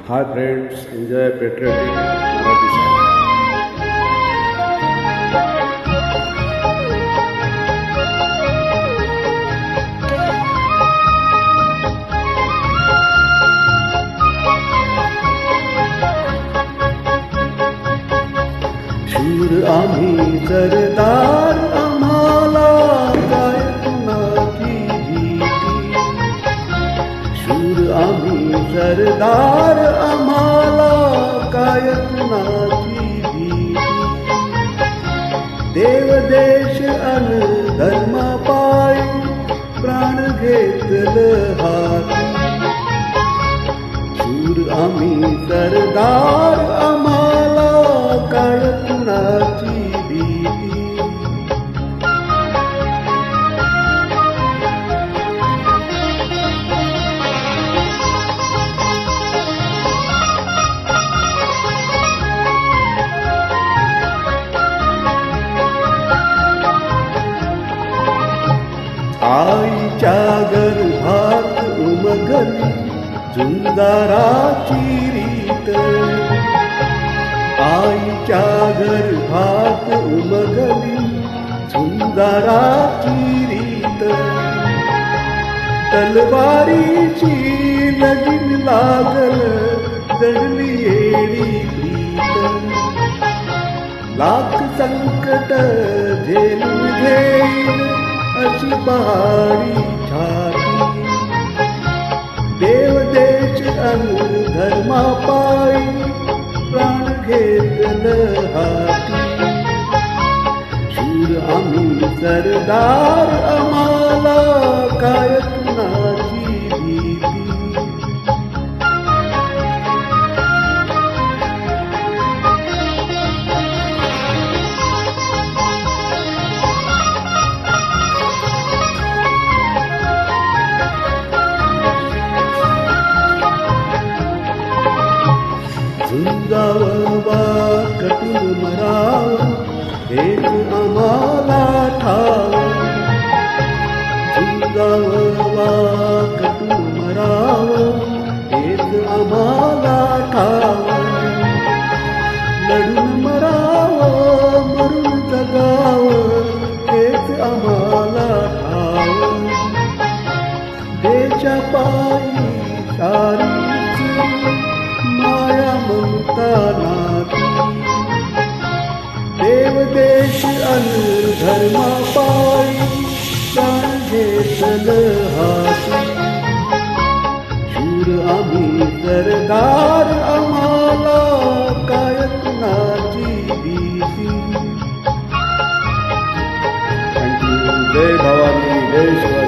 Hi friends, enjoy patriotic Marathi song. शूर आम्ही सरदार आम्हाला काय कुणाची भीती. शूर आम्ही सरदार आम्हाला काय कुणाची भीती. देव देश अन धर्म पायी प्राण घेतलं हाती. शूर आम्ही सरदार आम्हाला काय कुणाची भीती. आईच्या गर्भात उमगली झुंजाराची रीत. आईच्या गर्भात उमगली झुंजाराची रीत. तलवारीची लगीन लागल जडली येडी प्रीत. लाख संकट झेलून घेईल अशी पहाडी छाती. देव देश अन धर्मा पायी प्राण घेतलं हाती. शूर आम्ही सरदार आम्हाला काय कुणाची भीती. झुंजावा कटून मरावं हेच आम्हाला ठाव. झुंजावा कटून मरावं हेच आम्हाला ठाव. लढून मरावं मरून जगावं हेच आम्हाला ठाव. देशा पायी सारीच माया ममता नाती. देव देश अन धर्मा पायी प्राण घेतलं हाती. शूर आम्ही सरदार आम्हाला काय कुणाची भीती. थँक्यू. जय भवानी, जय शिवाजी.